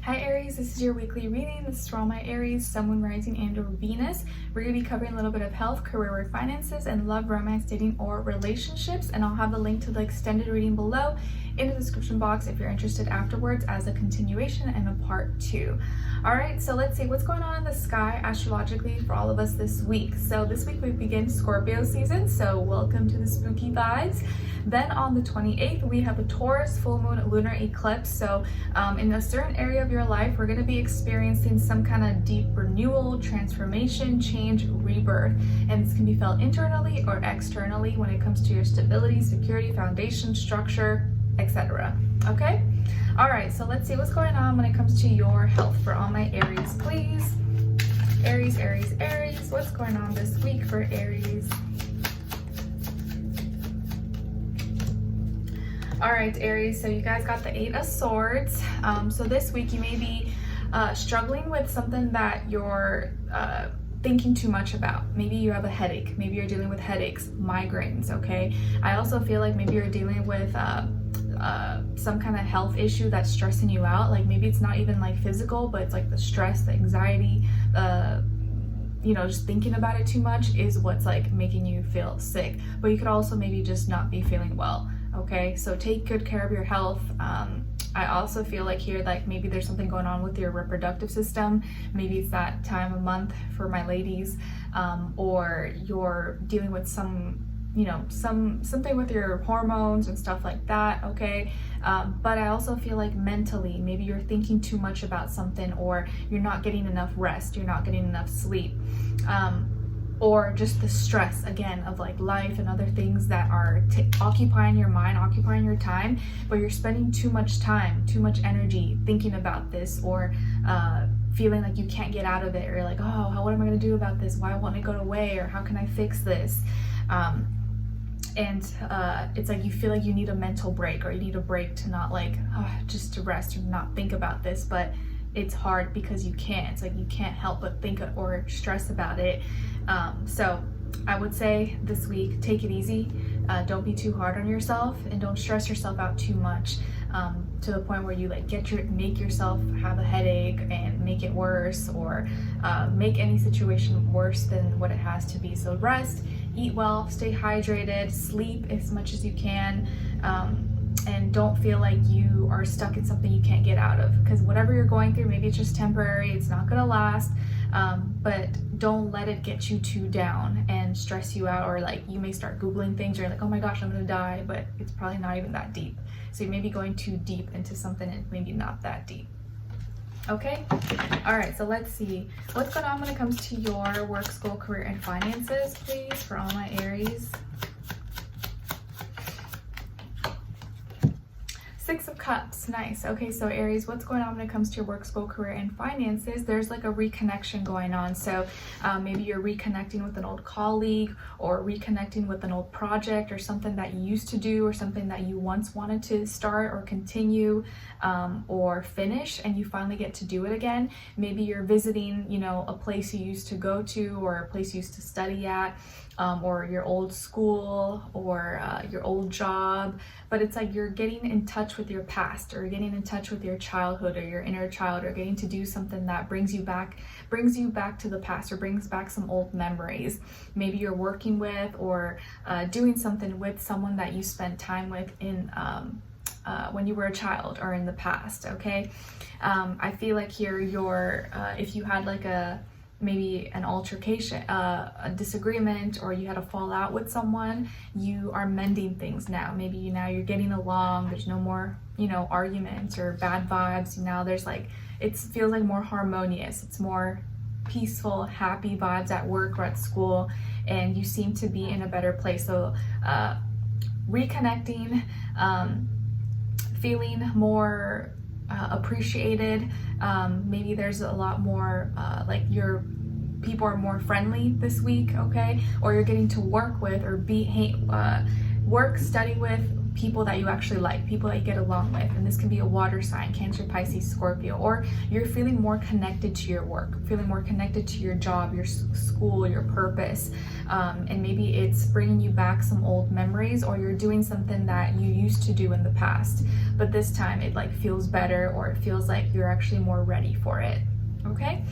Hi Aries, this is your weekly reading. This is for all my Aries, Sun, Moon, Rising, and or Venus. We're going to be covering a little bit of health, career, work, finances, and love, romance, dating, or relationships. And I'll have the link to the extended reading below in the description box if you're interested afterwards as a continuation and a part 2. Alright, so let's see what's going on in the sky astrologically for all of us this week. So this week we begin Scorpio season, so welcome to the spooky vibes. Then on the 28th, we have a Taurus full moon lunar eclipse. So in a certain area of your life, we're going to be experiencing some kind of deep renewal, transformation, change, rebirth. And this can be felt internally or externally when it comes to your stability, security, foundation, structure, etc. Okay? All right, so let's see what's going on when it comes to your health for all my Aries, please. Aries, Aries, Aries. What's going on this week for Aries? All right, Aries, so you guys got the 8 of Swords. So this week you may be struggling with something that you're thinking too much about. Maybe you have a headache. Maybe you're dealing with headaches, migraines, okay? I also feel like maybe you're dealing with some kind of health issue that's stressing you out. Like maybe it's not even like physical, but it's like the stress, the anxiety, just thinking about it too much is what's like making you feel sick. But you could also maybe just not be feeling well. Okay, so take good care of your health. I also feel like here, like maybe there's something going on with your reproductive system. Maybe it's that time of month for my ladies, or you're dealing with something with your hormones and stuff like that. Okay, but I also feel like mentally, maybe you're thinking too much about something, or you're not getting enough rest, you're not getting enough sleep. Or just the stress again of like life and other things that are occupying your mind, occupying your time, but you're spending too much time, too much energy thinking about this, or feeling like you can't get out of it, or like, oh, what am I going to do about this? Why won't it go away? Or how can I fix this? And it's like you feel like you need a mental break, or you need a break to not like just to rest or not think about this, but it's hard because you can't. It's like you can't help but think or stress about it. So I would say this week, take it easy. Don't be too hard on yourself, and don't stress yourself out too much to the point where you like make yourself have a headache and make it worse, or make any situation worse than what it has to be. So rest, eat well, stay hydrated, sleep as much as you can. And don't feel like you are stuck in something you can't get out of, because whatever you're going through, maybe it's just temporary, it's not gonna last, but don't let it get you too down and stress you out, or like you may start Googling things, or you're like, oh my gosh, I'm gonna die, but it's probably not even that deep. So you may be going too deep into something and maybe not that deep. Okay? All right, so let's see what's going on when it comes to your work, school, career, and finances, please, for all my Aries. 6 of Cups, nice. Okay, so Aries, what's going on when it comes to your work, school, career, and finances? There's like a reconnection going on. So maybe you're reconnecting with an old colleague, or reconnecting with an old project, or something that you used to do, or something that you once wanted to start or continue or finish, and you finally get to do it again. Maybe you're visiting, a place you used to go to, or a place you used to study at, or your old school, or your old job, but it's like you're getting in touch with your past, or getting in touch with your childhood, or your inner child, or getting to do something that brings you back to the past, or brings back some old memories. Maybe you're working with, or doing something with someone that you spent time with in when you were a child, or in the past. Okay, I feel like here if you had like maybe an altercation, a disagreement, or you had a fallout with someone, you are mending things now. Maybe now you're getting along, there's no more arguments or bad vibes. Now there's like, it feels like more harmonious, it's more peaceful, happy vibes at work or at school, and you seem to be in a better place. So reconnecting, feeling more appreciated. Maybe there's a lot more like your people are more friendly this week, okay? Or you're getting to work with, or work, study with people that you actually like, people that you get along with. And this can be a water sign, Cancer, Pisces, Scorpio. Or you're feeling more connected to your work, feeling more connected to your job, your school, your purpose. And maybe it's bringing you back some old memories, or you're doing something that you used to do in the past, but this time it like feels better, or it feels like you're actually more ready for it. Okay?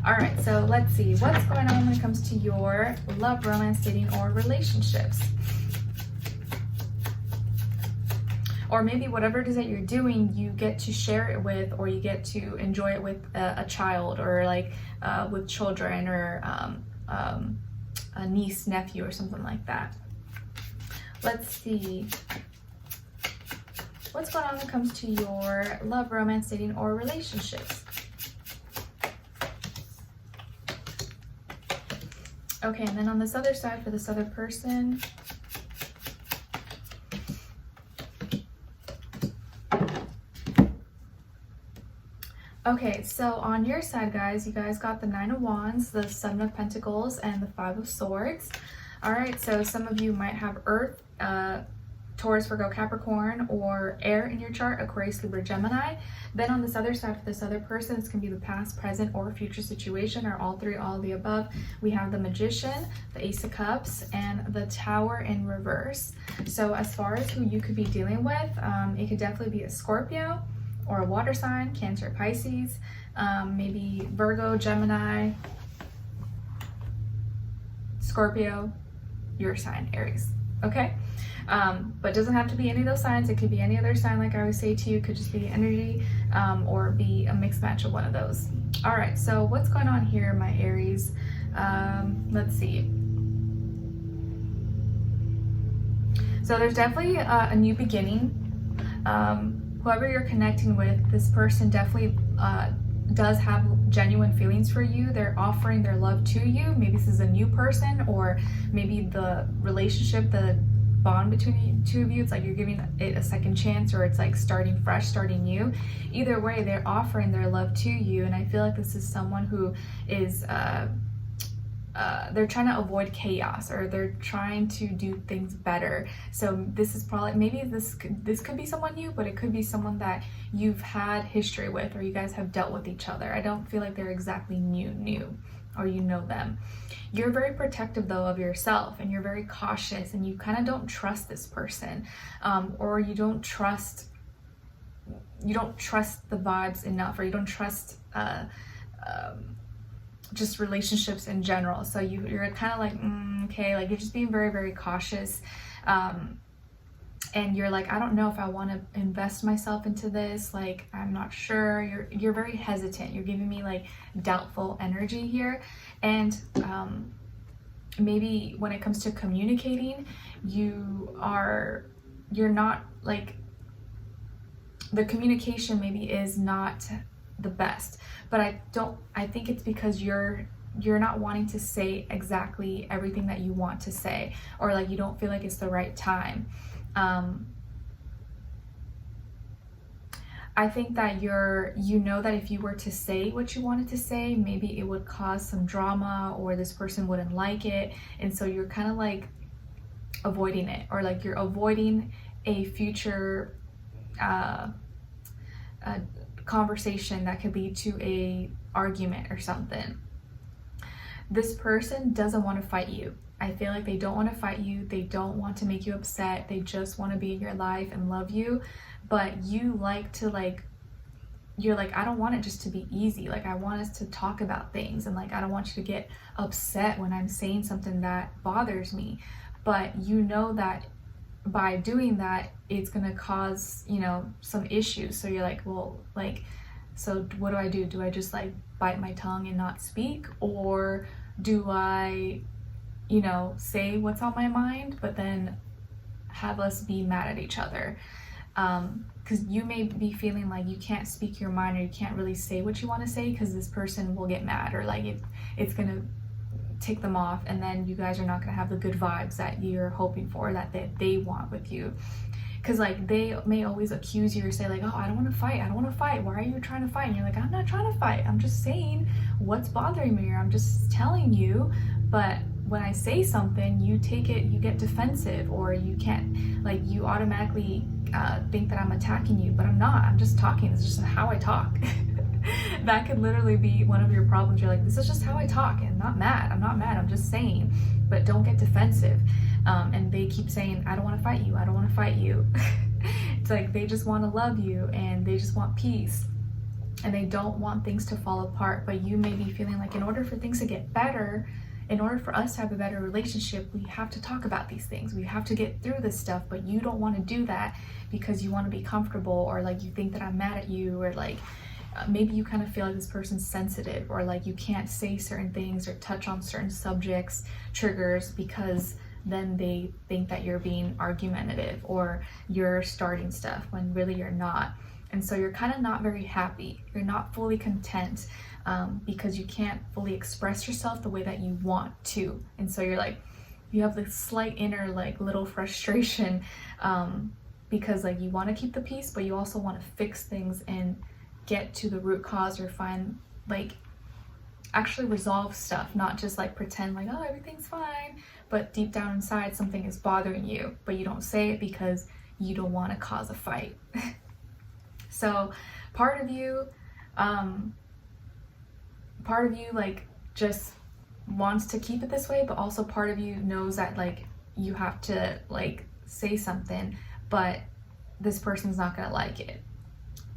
All right, so let's see what's going on when it comes to your love, romance, dating, or relationships. Or maybe whatever it is that you're doing, you get to share it with, or you get to enjoy it with a child, or like with children, or a niece, nephew, or something like that. Let's see what's going on when it comes to your love, romance, dating, or relationships. Okay, and then on this other side for this other person, okay, so on your side, guys, you guys got the Nine of Wands, the Seven of Pentacles, and the Five of Swords. All right, so some of you might have Earth, Taurus, Virgo, Capricorn, or air in your chart, Aquarius, Libra, Gemini. Then on this other side for this other person, it's going to be the past, present, or future situation, or all three, all of the above. We have the Magician, the Ace of Cups, and the Tower in reverse. So as far as who you could be dealing with, it could definitely be a Scorpio, or a water sign, Cancer, Pisces, maybe Virgo, Gemini, Scorpio, your sign, Aries. Okay? But doesn't have to be any of those signs. It could be any other sign, like I always say to you. It could just be energy, or be a mixed match of one of those. All right, so what's going on here, my Aries? Let's see. So there's definitely a new beginning. Whoever you're connecting with, this person definitely does have genuine feelings for you. They're offering their love to you. Maybe this is a new person, or maybe the relationship, the bond between the two of you, it's like you're giving it a second chance, or it's like starting fresh, starting new. Either way, they're offering their love to you, and I feel like this is someone who is they're trying to avoid chaos, or they're trying to do things better. So this is probably, maybe this could be someone new, but it could be someone that you've had history with, or you guys have dealt with each other. I don't feel like they're exactly new, or you know them. You're very protective though of yourself, and you're very cautious, and you kind of don't trust this person, or you don't trust the vibes enough, or you don't trust just relationships in general. So you're kind of like, okay, like you're just being very, very cautious. And you're like, I don't know if I want to invest myself into this. Like, I'm not sure. You're very hesitant. You're giving me like doubtful energy here. And maybe when it comes to communicating, you're not like, the communication maybe is not the best. But I think it's because you're not wanting to say exactly everything that you want to say, or like you don't feel like it's the right time. I think that you know that if you were to say what you wanted to say, maybe it would cause some drama, or this person wouldn't like it, and so you're kind of like avoiding it, or like you're avoiding a future conversation that could lead to a argument or something. This person doesn't want to fight you. I feel like they don't want to fight you. They don't want to make you upset. They just want to be in your life and love you. But you like to you're like, I don't want it just to be easy. Like, I want us to talk about things, and like, I don't want you to get upset when I'm saying something that bothers me. But you know that by doing that, it's gonna cause, some issues. So you're like, well, like, so what do I do? Do I just like bite my tongue and not speak? Or do I, say what's on my mind, but then have us be mad at each other? Because you may be feeling like you can't speak your mind, or you can't really say what you want to say because this person will get mad, or like it's gonna tick them off, and then you guys are not gonna have the good vibes that you're hoping for, that they want with you. Because like they may always accuse you or say like, oh, I don't want to fight, why are you trying to fight? And you're like, I'm not trying to fight, I'm just saying what's bothering me, or I'm just telling you. But when I say something, you take it, you get defensive, or you can't, like, you automatically think that I'm attacking you, but I'm not. I'm just talking. It's just how I talk. That could literally be one of your problems. You're like, this is just how I talk, and I'm not mad. I'm not mad. I'm just saying, but don't get defensive. And they keep saying, I don't want to fight you. I don't want to fight you. It's like they just want to love you and they just want peace. And they don't want things to fall apart, but you may be feeling like in order for things to get better, in order for us to have a better relationship, we have to talk about these things. We have to get through this stuff, but you don't want to do that because you want to be comfortable, or like you think that I'm mad at you, or like maybe you kind of feel like this person's sensitive, or like you can't say certain things or touch on certain subjects, triggers, because then they think that you're being argumentative or you're starting stuff when really you're not. And so you're kind of not very happy. You're not fully content because you can't fully express yourself the way that you want to. And so you're like, you have this slight inner like little frustration because like you want to keep the peace, but you also want to fix things and get to the root cause, or find like actually resolve stuff, not just like pretend like, oh, everything's fine, but deep down inside something is bothering you, but you don't say it because you don't want to cause a fight. So part of you like just wants to keep it this way, but also part of you knows that like you have to like say something, but this person's not gonna like it.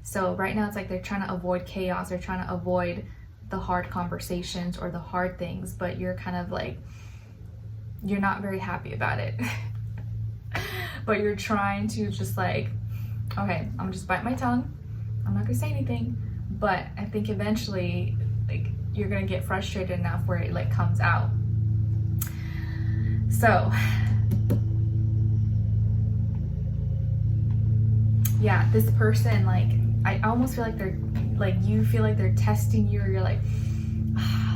So right now it's like they're trying to avoid chaos, they're trying to avoid the hard conversations or the hard things, but you're kind of like, you're not very happy about it. But you're trying to just like, okay, I'm gonna just bite my tongue, I'm not gonna say anything, but I think eventually like you're gonna get frustrated enough where it like comes out. So yeah, this person, like I almost feel like they're like, you feel like they're testing you, or you're like,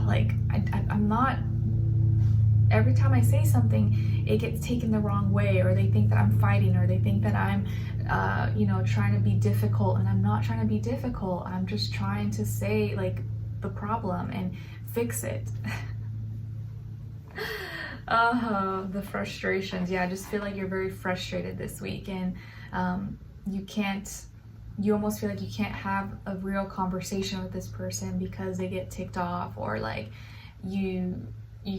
like I'm not, every time I say something it gets taken the wrong way, or they think that I'm fighting, or they think that I'm you know, trying to be difficult, and I'm not trying to be difficult. I'm just trying to say like the problem and fix it. The frustrations. Yeah, I just feel like you're very frustrated this week, and you almost feel like you can't have a real conversation with this person because they get ticked off, or like you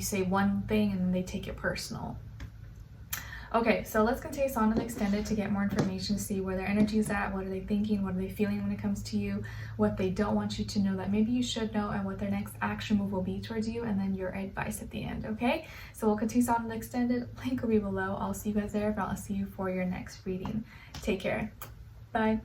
say one thing and they take it personal. Okay, so let's continue on and extend it to get more information, to see where their energy is at, what are they thinking, what are they feeling when it comes to you, what they don't want you to know that maybe you should know, and what their next action move will be towards you, and then your advice at the end, okay? So we'll continue on and extend it. Link will be below. I'll see you guys there, but I'll see you for your next reading. Take care. Bye.